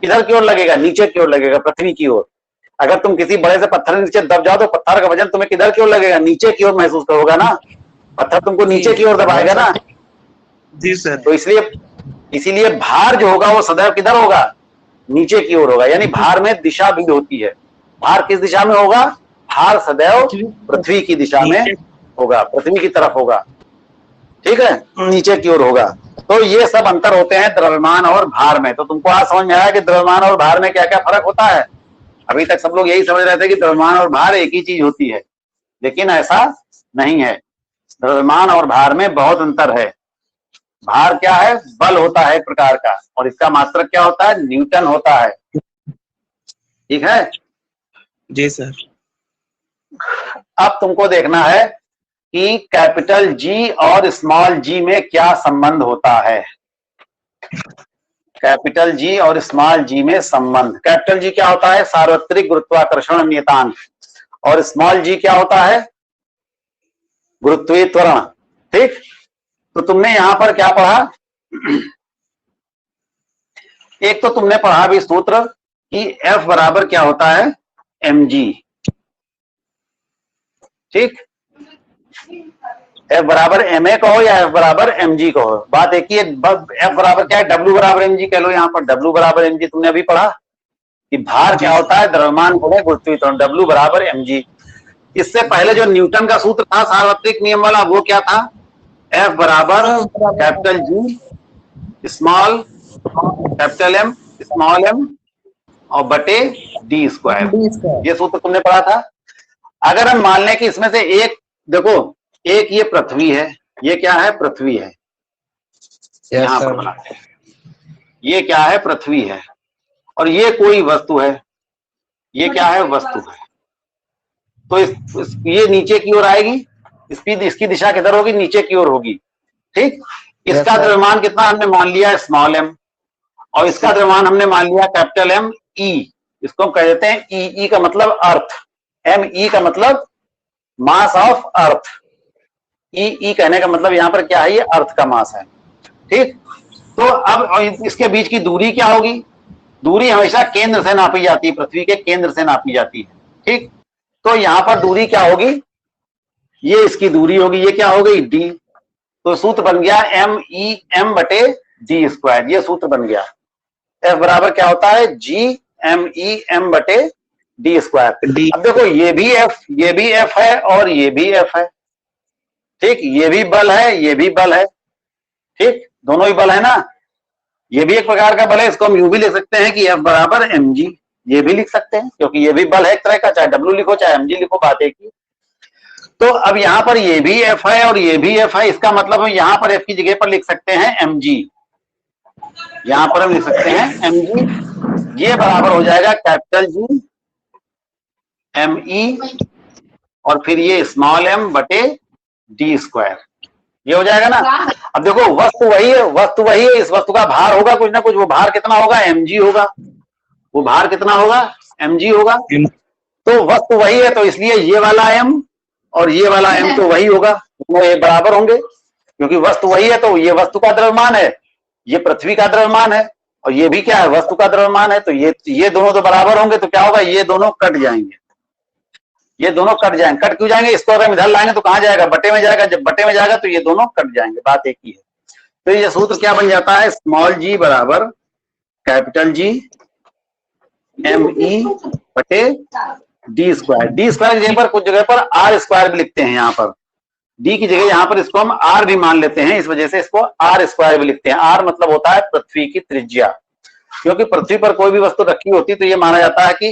किधर की ओर लगेगा? नीचे की ओर लगेगा, पृथ्वी की ओर। अगर तुम किसी बड़े से पत्थर के नीचे दब जाओ तो पत्थर का वजन तुम्हें किधर की ओर लगेगा? नीचे की ओर महसूस करोगा ना, पत्थर तुमको नीचे की ओर दबाएगा ना। जी सर। तो इसीलिए भार जो होगा वो सदैव किधर होगा? नीचे की ओर होगा। यानी भार में दिशा भी होती है। भार किस दिशा में होगा? भार सदैव पृथ्वी की दिशा में होगा, पृथ्वी की तरफ होगा, ठीक है, नीचे की ओर होगा। तो ये सब अंतर होते हैं द्रव्यमान और भार में। तो तुमको आज समझ में आया कि द्रव्यमान और भार में क्या क्या फर्क होता है। अभी तक सब लोग यही समझ रहे थे कि द्रव्यमान और भार एक ही चीज होती है, लेकिन ऐसा नहीं है। द्रव्यमान और भार में बहुत अंतर है। भार क्या है, बल होता है एक प्रकार का, और इसका मात्रक क्या होता है, न्यूटन होता है, ठीक है। जी सर। अब तुमको देखना है कि कैपिटल जी और स्मॉल जी में क्या संबंध होता है। कैपिटल जी और स्मॉल जी में संबंध, कैपिटल जी क्या होता है, सार्वत्रिक गुरुत्वाकर्षण नियतांक, और स्मॉल जी क्या होता है, गुरुत्वीय त्वरण, ठीक। तो तुमने यहां पर क्या पढ़ा, एक तो तुमने पढ़ा भी सूत्र कि F बराबर क्या होता है, mg, ठीक। F बराबर ma कहो या F बराबर mg कहो, बात एक ही है। F बराबर क्या है, W बराबर mg कह लो। यहाँ पर W बराबर mg तुमने अभी पढ़ा कि भार क्या होता है, द्रव्यमान गुणे गुरुत्वीय त्वरण, W बराबर mg। इससे पहले जो न्यूटन का सूत्र था सार्वत्रिक नियम वाला, वो क्या था, F बराबर capital G small capital M small m और बटे डी स्क्वायर, ये सूत्र तुमने पढ़ा था। अगर हम मान लें कि इसमें से एक, देखो एक ये पृथ्वी है, ये क्या है, पृथ्वी है, यहां पर बनाते हैं, ये क्या है, पृथ्वी है, और ये कोई वस्तु है, ये क्या है, वस्तु है। तो ये नीचे की ओर आएगी, इसकी दिशा किधर होगी, नीचे की ओर होगी, ठीक। इसका द्रव्यमान कितना हमने मान लिया, स्मॉल m, और इसका द्रव्यमान हमने मान लिया कैपिटल M E। इसको हम कह देते हैं E, E का मतलब अर्थ, M E का मतलब मास ऑफ अर्थ, E कहने का मतलब यहां पर क्या है, ये अर्थ का मास है, ठीक। तो अब इसके बीच की दूरी क्या होगी, दूरी हमेशा केंद्र से नापी जाती है, पृथ्वी के केंद्र से नापी जाती है, ठीक। तो यहां पर दूरी क्या होगी, ये इसकी दूरी होगी, ये क्या हो गई, d। तो सूत्र बन गया M बटे d स्क्वायर, ये सूत्र बन गया। F बराबर क्या होता है, M बटे d स्क्वायर। अब देखो ये भी F है और ये भी F है, ठीक। ये भी बल है, ये भी बल है, ठीक, दोनों ही बल है ना। ये भी एक प्रकार का बल है, इसको हम यूं भी लिख सकते हैं कि F बराबर mg, ये भी लिख सकते हैं, क्योंकि ये भी बल है एक तरह का, चाहे W लिखो चाहे mg लिखो, बात एक ही। तो अब यहां पर ये भी F है और ये भी F है, इसका मतलब हम यहां पर F की जगह पर लिख सकते हैं mg, यहां पर हम लिख सकते हैं mg। ये बराबर हो जाएगा कैपिटल G me और फिर ये स्मॉल m बटे d स्क्वायर, ये हो जाएगा ना। अब देखो वस्तु वही है, वस्तु वही है, इस वस्तु का भार होगा कुछ ना कुछ, वो भार कितना होगा, mg होगा, वो भार कितना होगा, mg होगा। तो वस्तु वही है, तो इसलिए ये वाला m और ये वाला m तो वही होगा, ये बराबर होंगे, क्योंकि वस्तु वही है। तो ये वस्तु का द्रव्यमान है, ये पृथ्वी का द्रव्यमान है, और ये भी क्या है, वस्तु का द्रव्यमान है। तो ये दोनों तो बराबर होंगे, तो क्या होगा, ये दोनों कट जाएंगे, ये दोनों कट जाएंगे। कट क्यों जाएंगे, इसको अगर इधर लाएंगे तो कहां जाएगा, बटे में जाएगा, जब बटे में जाएगा तो ये दोनों कट जाएंगे, बात एक ही है। तो ये सूत्र क्या बन जाता है, स्मॉल g बराबर कैपिटल G me बटे डी स्क्वायर। डी स्क्वायर की जगह पर कुछ जगह पर आर स्क्वायर भी लिखते हैं, यहाँ पर डी की जगह यहाँ पर इसको हम आर भी मान लेते हैं, इस वजह से इसको आर स्क्वायर भी लिखते हैं। आर मतलब होता है पृथ्वी की त्रिज्या, क्योंकि पृथ्वी पर कोई भी वस्तु रखी होती तो ये माना जाता है कि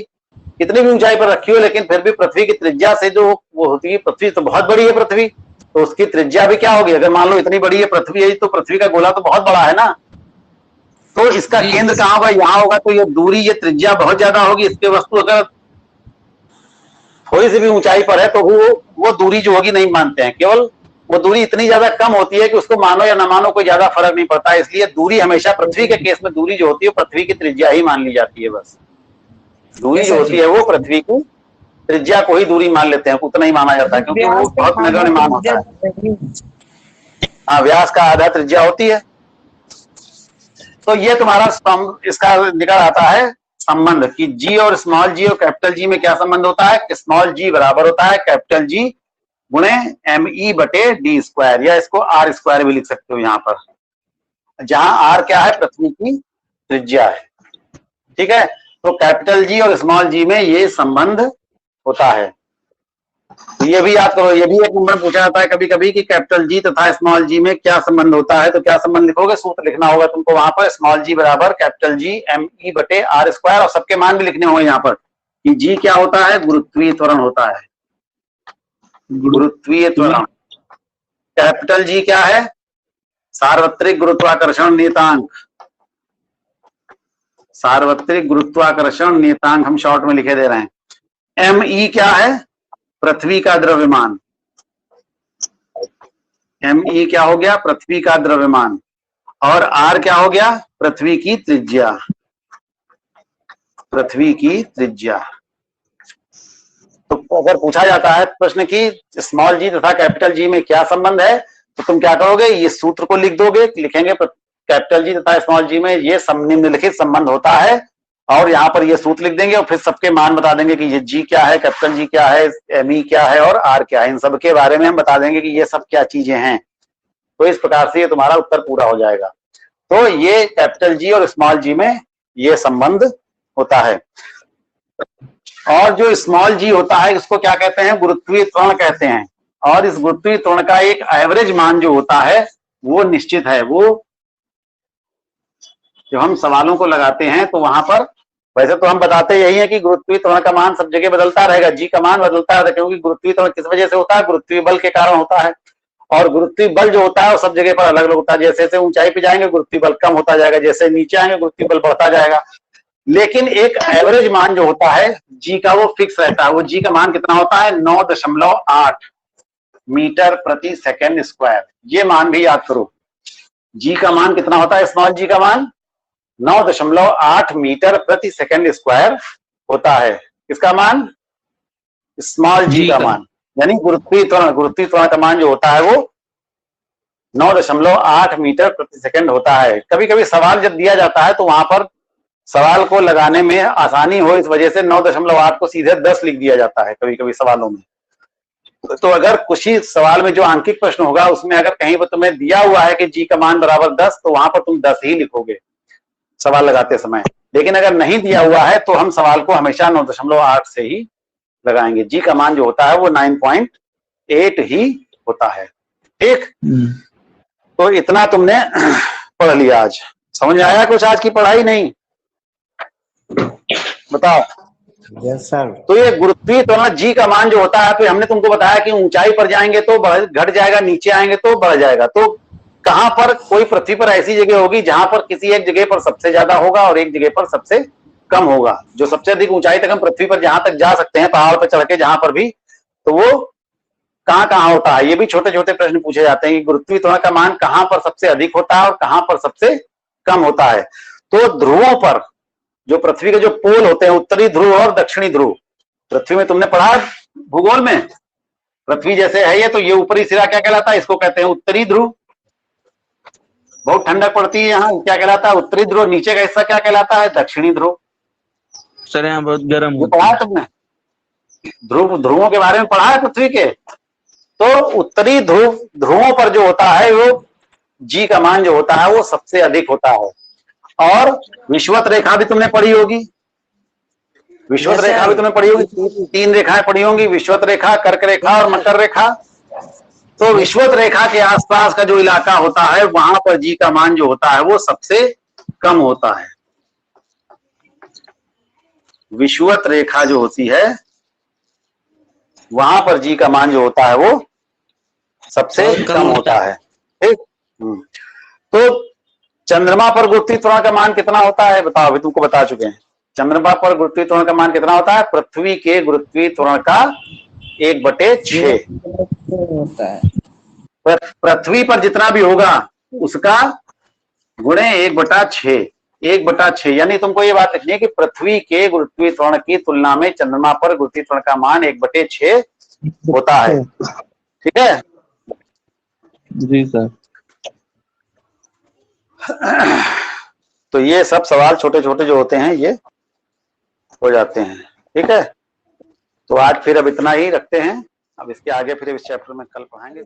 कितनी भी ऊंचाई पर रखी हो, लेकिन फिर भी पृथ्वी की त्रिज्या से जो वो होती है, पृथ्वी तो बहुत बड़ी है पृथ्वी, तो उसकी त्रिज्या भी क्या होगी, अगर मान लो इतनी बड़ी है पृथ्वी है, तो पृथ्वी का गोला तो बहुत बड़ा है ना, तो इसका केंद्र कहाँ होगा, यहाँ होगा। तो ये दूरी, ये त्रिज्या बहुत ज्यादा होगी। इसके वस्तु अगर थोड़ी सी भी ऊंचाई पर है तो वो दूरी जो होगी नहीं मानते हैं, केवल वो दूरी इतनी ज्यादा कम होती है कि उसको मानो या ना मानो कोई ज्यादा फर्क नहीं पड़ता है। इसलिए दूरी हमेशा पृथ्वी के केस में दूरी जो होती है पृथ्वी की त्रिज्या ही मान ली जाती है, बस दूरी जो होती है वो पृथ्वी की त्रिज्या को ही दूरी मान लेते हैं, उतना ही माना जाता है, क्योंकि वो बहुत नगण्य मान होता है। हाँ, व्यास का आधा त्रिज्या होती है। तो ये तुम्हारा इसका निकल आता है संबंध कि जी और स्मॉल जी और कैपिटल जी में क्या संबंध होता है, कि स्मॉल जी बराबर होता है कैपिटल जी गुणे एम ई बटे डी स्क्वायर, या इसको आर स्क्वायर भी लिख सकते हो यहाँ पर, जहां आर क्या है, पृथ्वी की त्रिज्या है, ठीक है। तो कैपिटल जी और स्मॉल जी में ये संबंध होता है। तो ये भी याद करो, ये भी एक नंबर पूछा जाता है कभी कभी कि कैपिटल जी तथा स्मॉल जी में क्या संबंध होता है। तो क्या संबंध लिखोगे, सूत्र लिखना होगा तुमको वहां पर, स्मॉल जी बराबर कैपिटल जी ME बटे R स्क्वायर, और सबके मान भी लिखने होंगे यहाँ पर कि जी क्या होता है, गुरुत्वीय त्वरण होता है, गुरुत्वीय त्वरण। कैपिटल जी क्या है, सार्वत्रिक गुरुत्वाकर्षण नियतांक, सार्वत्रिक गुरुत्वाकर्षण नियतांक हम शॉर्ट में लिखे दे रहे हैं। ME क्या है, पृथ्वी का द्रव्यमान, ME क्या हो गया, पृथ्वी का द्रव्यमान, और R क्या हो गया, पृथ्वी की त्रिज्या, पृथ्वी की त्रिज्या। तो अगर पूछा जाता है प्रश्न की स्मॉल जी तथा कैपिटल जी में क्या संबंध है, तो तुम क्या करोगे, ये सूत्र को लिख दोगे, लिखेंगे कैपिटल जी तथा स्मॉल जी में ये निम्नलिखित संबंध होता है, और यहाँ पर ये सूत्र लिख देंगे और फिर सबके मान बता देंगे कि ये जी क्या है, कैपिटल जी क्या है, ME क्या है और R क्या है, इन सब के बारे में हम बता देंगे कि ये सब क्या चीजें हैं। तो इस प्रकार से ये तुम्हारा उत्तर पूरा हो जाएगा। तो ये कैपिटल जी और स्मॉल जी में ये संबंध होता है। और जो स्मॉल जी होता है इसको क्या कहते हैं, गुरुत्वीय त्वरण कहते हैं, और इस गुरुत्वीय त्वरण का एक एवरेज मान जो होता है वो निश्चित है। वो जब हम सवालों को लगाते हैं तो वहां पर, वैसे तो हम बताते यही है कि गुरुत्वीय त्वरण का मान सब जगह बदलता रहेगा, जी का मान बदलता है, क्योंकि गुरुत्वीय त्वरण किस वजह से होता है, गुरुत्वीय बल के कारण होता है, और गुरुत्वीय बल जो होता है वो सब जगह पर अलग अलग होता है। जैसे जैसे ऊंचाई पे जाएंगे गुरुत्वीय बल कम होता जाएगा, जैसे नीचे आएंगे गुरुत्वीय बल बढ़ता जाएगा, लेकिन एक एवरेज मान जो होता है जी का वो फिक्स रहता है। वो जी का मान कितना होता है, 9.8 मीटर प्रति सेकेंड स्क्वायर। ये मान भी याद करो, जी का मान कितना होता है, स्मॉल जी का मान 9.8 मीटर प्रति सेकेंड स्क्वायर होता है। किसका मान, स्मॉल जी का मान, यानी गुरुत्वीय त्वरण का मान जो होता है वो 9.8 मीटर प्रति सेकेंड होता है। कभी कभी सवाल जब दिया जाता है तो वहां पर सवाल को लगाने में आसानी हो इस वजह से 9.8 को सीधे 10 लिख दिया जाता है कभी कभी सवालों में। तो अगर कुछ ही सवाल में जो आंकिक प्रश्न होगा उसमें अगर कहीं पर तुम्हें दिया हुआ है कि जी का मान बराबर 10, तो वहां पर तुम 10 ही लिखोगे सवाल लगाते समय। लेकिन अगर नहीं दिया हुआ है तो हम सवाल को हमेशा 9.8 से ही लगाएंगे। जी का मान जो होता है वो 9.8 ही होता है। ठीक, तो इतना तुमने पढ़ लिया आज। समझ में आया कुछ आज की पढ़ाई, नहीं बताओ? Yes sir. तो ये गुरुत्वीय त्वरण जी का मान जो होता है, तो हमने तुमको बताया कि ऊंचाई पर जाएंगे तो घट जाएगा, नीचे आएंगे तो बढ़ जाएगा। तो कहां पर, कोई पृथ्वी पर ऐसी जगह होगी जहां पर किसी एक जगह पर सबसे ज्यादा होगा और एक जगह पर सबसे कम होगा। जो सबसे अधिक ऊंचाई तक हम पृथ्वी पर जहां तक जा सकते हैं, पहाड़ पर चढ़ के जहां पर भी, तो वो कहां कहां होता है। ये भी छोटे छोटे प्रश्न पूछे जाते हैं कि गुरुत्वीय त्वरण का मान कहां पर सबसे अधिक होता है और कहां पर सबसे कम होता है। तो ध्रुवों पर, जो पृथ्वी के जो पोल होते हैं, उत्तरी ध्रुव और दक्षिणी ध्रुव, पृथ्वी में तुमने पढ़ा भूगोल में, पृथ्वी जैसे है ये, तो ये ऊपरी सिरा क्या कहलाता है, इसको कहते हैं उत्तरी ध्रुव। बहुत ठंडक पड़ती है यहाँ, क्या कहलाता है, उत्तरी ध्रुव। नीचे का हिस्सा क्या कहलाता है, दक्षिणी ध्रुव। सर यहाँ बहुत गर्म ये पढ़ा है तुमने, ध्रुवों के बारे में पढ़ा है पृथ्वी के। तो उत्तरी ध्रुवों पर जो होता है वो जी का मान जो होता है वो सबसे अधिक होता है। और विषुवत रेखा भी तुमने पढ़ी होगी, विषुवत रेखा भी तुमने पढ़ी होगी, 3 रेखाएं पढ़ी होंगी, विषुवत रेखा, कर्क रेखा और मकर रेखा। तो विषुवत रेखा के आसपास का जो इलाका होता है वहां पर जी का मान जो होता है वो सबसे कम होता है। विषुवत रेखा जो होती है वहां पर जी का मान जो होता है वो सबसे कम होता है। ठीक, तो चंद्रमा पर गुरुत्वीय त्वरण का मान कितना होता है, बताओ? अभी तुमको बता चुके हैं। चंद्रमा पर गुरुत्वीय त्वरण का मान कितना होता है, पृथ्वी के गुरुत्वीय त्वरण का 1/6 होता है। पृथ्वी पर जितना भी होगा उसका गुणे 1/6, 1/6। यानी तुमको ये बात लिखनी है कि पृथ्वी के गुरुत्वीय त्वरण की तुलना में चंद्रमा पर गुरुत्वीय त्वरण का मान 1/6 होता है। ठीक है जी सर। तो ये सब सवाल छोटे छोटे जो होते हैं ये हो जाते हैं। ठीक है, तो आज फिर अब इतना ही रखते हैं। अब इसके आगे फिर इस चैप्टर में कल पढ़ाएंगे।